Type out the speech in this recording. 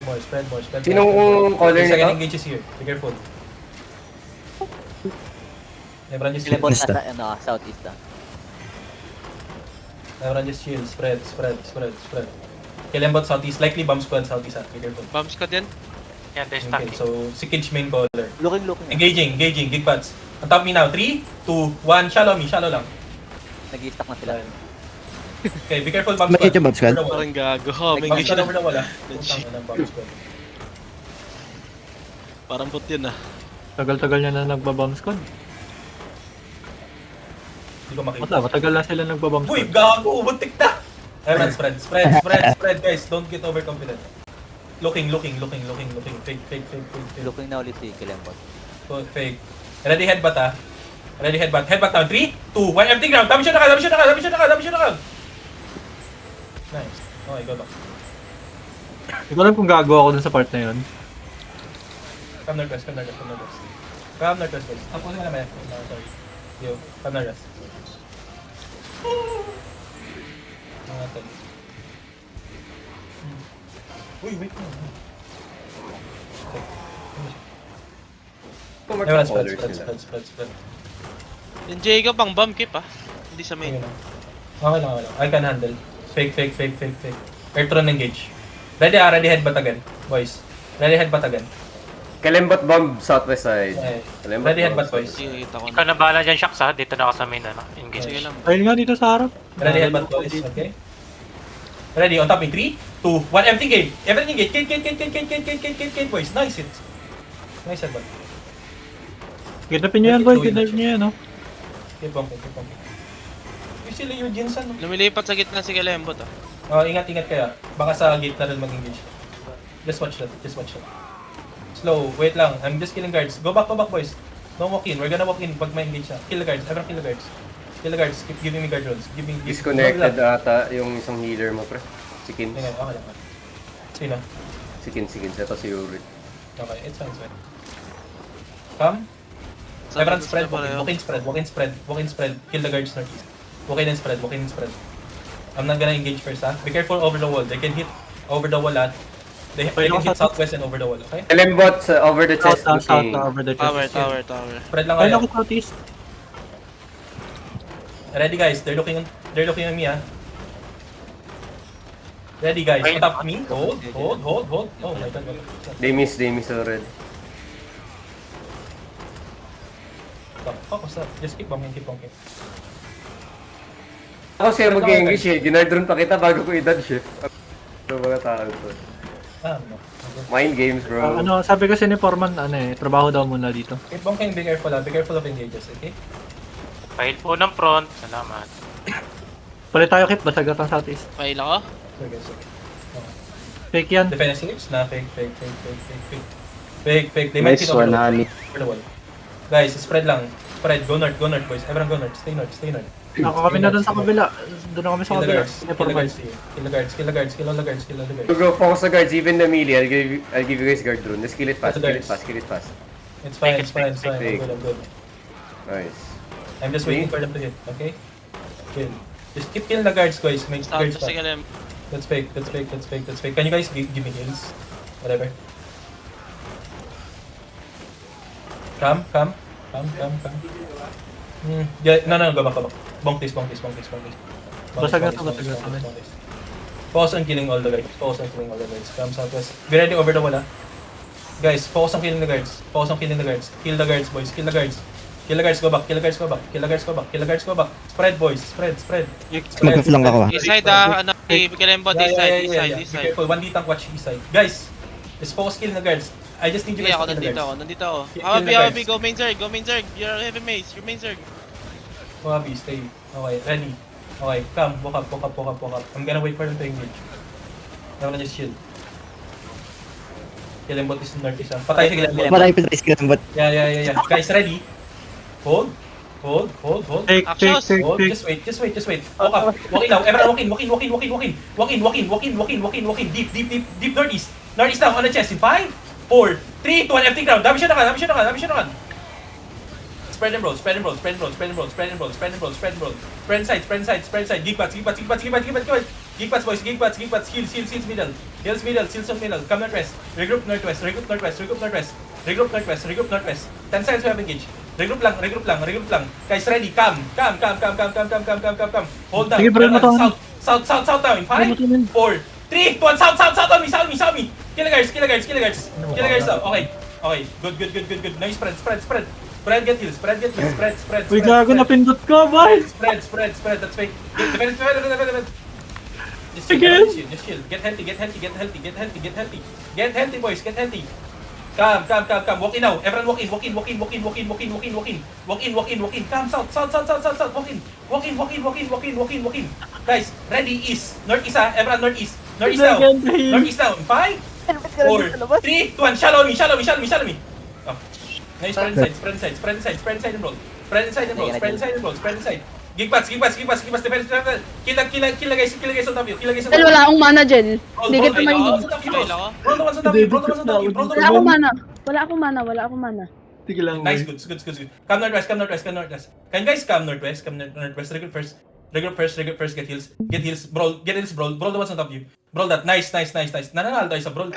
More, spread more, spread more. Sinong caller Second nito? engage is here. Be careful. Everyone just Sila chill. boss nasa southeast ah. Everyone just chill. Spread. Kilembot southeast. Likely bomb squad southeast. Be careful. Bombs ka din. Yan, there's Okay, stacking. so si Kinch main caller. Looking. Engaging. Gig bats. On top me now. 3, 2, 1. Shallow me. Shallow lang. Nag-i-stack na sila. Okay, be careful bomb Bakit squad. yung bomb squad? Over the wall. Parang gago. May Bomb engage squad na. over the wall ah. Putang ina, bomb squad. Parang bot yun ah. Tagal-tagal niya na nagbabomb squad. Hindi ko makita. Wala, matagal na sila nagbabomb Uy, squad. gago! Buntik na! Everyone spread, guys. Don't get overconfident. Looking. Fake. Looking na ulit si Kilembot. Fake. Ready headbutt ah. Headbutt down. 3, 2, 1. Everything ground. Dami siya na ka. Nice. Okay, go back. Hindi ko alam kung gagawa ako dun sa part na yun. Come northwest, boys. Tapusin ka naman. Sorry. Yo, come northwest. Mga tol. Uy, wait mo. Everyone spread. Yung Jacob ang bomb keep ah. Hindi sa main. Okay lang. I can handle. Fake. Airtron engage. Ready headbutt again, boys. Ready headbutt again. Kalembot bomb southwest side. Okay. Kalembot Ready bomb headbutt, boys. Sige, kita ko Ikaw na. na bahala dyan, Shaks ha. Dito na ako sa main, engage. Sige lang. Ayun nga dito sa harap. Ready headbutt, boys. Okay. Ready, on top me. 3, 2, 1. Everything gate. Gate, boys. Nice hit. Nice headbutt. Kidnapin nyo yan, boy. Kidnapin nyo yan, no? Keep bumping. Yung sila yung Jinsan. Lumilipat sa gitna si Kalembot ah. Oh, ingat kaya. Baka sa gate na rin mag-engage. Just watch that. Slow, wait lang. I'm just killing guards. Go back, boys. Don't walk in. We're gonna walk in pag ma-engage siya. Kill the guards. Everyone kill the guards. Keep giving me guard rolls. Disconnected ata yung isang healer mo, pre. Si Kins. Okay lang. Sino? Si Kins. Ito si Yuri. Okay, it's fine. Come. Everyone spread. Walk in spread. Kill the guards northeast. Walk in and spread. I'm not gonna engage first, ha? Be careful over the wall. They can hit over the wall, They can hit southwest and over the wall, okay? Kalembot over the chest South, looking. over the chest. Tower. Spread lang Ayun kayo. ako southeast. Ready, guys. They're looking at me, ha? Ready, guys. On top of me. Hold. Oh my god. They miss already. Focus up. Just keep bumping. Ako siya mag-English eh. Ginardron pa kita bago ko i-dodge eh. Ito mga tao to. No. Mind games, bro. Sabi kasi ni Foreman, trabaho daw muna dito. Keep bumping. Be careful, Be careful of engages, okay? File po ng front. Salamat. Palit tayo, Kip. Basagat ang southeast. Fail ako? Sige. Fake yan. Defensives na fake. They might Nice hit over one, the wall. honey. Over the wall. Guys, spread lang. Go north, boys. Everyone go north. Stay north. Ako kami na dun sa kabila. Doon na kami sa Kill the kabila. guards. Kill all the guards. Go focus the guards, even the melee. I'll give you guys guard drone. Just kill it fast. Kill the It's fine. Fake. I'm good. Nice. I'm just waiting for them to hit, okay? Kill. Just keep killing the guards, guys. Make Stop guards si fast. Kalembot. That's fake. Can you guys give me heals? Whatever. Come. Yeah, no, go back. Bonk this. Basag na to. Focus on killing all the guards. Come southwest. Be ready over the wall, Guys, focus on killing the guards. Kill the guards, boys. Kill the guards. Go back. Spread, boys. Spread. Mag-flank ako ah. East side ah. Kalembot, east side. Be careful. One D-tank watch east side. Guys, just focus killing the guards. I just need you Sige guys ako, to kill the guards. nandito ako. Kill the Hawabi, guards. go main zerg. You're heavy mace, your main zerg. Wabi, stay. Okay, ready. Okay, come. Walk up. I'm gonna wait for them to engage. I'm gonna just shield. Kilembot is northeast, Patay si Kilembot. Marami pa tayo skill but Yeah. Guys, ready? Hold. Fake. Hold. Just wait. Walk up. Walk in now. Everyone walk in. Deep northeast. Northeast now, on the chest. In 5, 4, 3, 2, 1. Empty ground. Dami siya na kan. Spread and roll. Spread inside. Geek bats, boys. Geek bats, heals middle. Heals middle, heals on middle. Come northwest. Regroup northwest, regroup northwest, regroup northwest. Regroup northwest, regroup northwest. 10 seconds we have engage. Regroup lang, regroup lang, regroup lang. Guys, ready, come. Hold down. Sige, bro, mataon. South now in 5, 4, 3, 2, 1, south on me. Kill the guards now. Okay. Good. Nice spread. Spread, get heals. Spread. Uy, gago, napindot ko, boy! Spread. That's fake. Defend. Just Again? chill. Get healthy. Get healthy, boys. Get healthy. Come. Walk in now. Everyone walk in. Walk in. Come, south. Walk in. Guys, ready, east. Northeast, Everyone northeast. Northeast now. Northeast now. 5, 4, 3, 2, 1. Shallow me. Oh. Nice, spread inside and roll. Spread inside. Gig pass. Defense. Kill the guys on top of you. Dahil wala akong mana dyan. Hindi kita mainig. Roll the ones on top of you. Wala akong mana. Sige lang, Nice, boy. good. Come northwest. Can you guys come northwest? Regroup first. Get heals. Brawl the ones on top of you. Brawl that. Nice. Nananalo tayo sa brawl.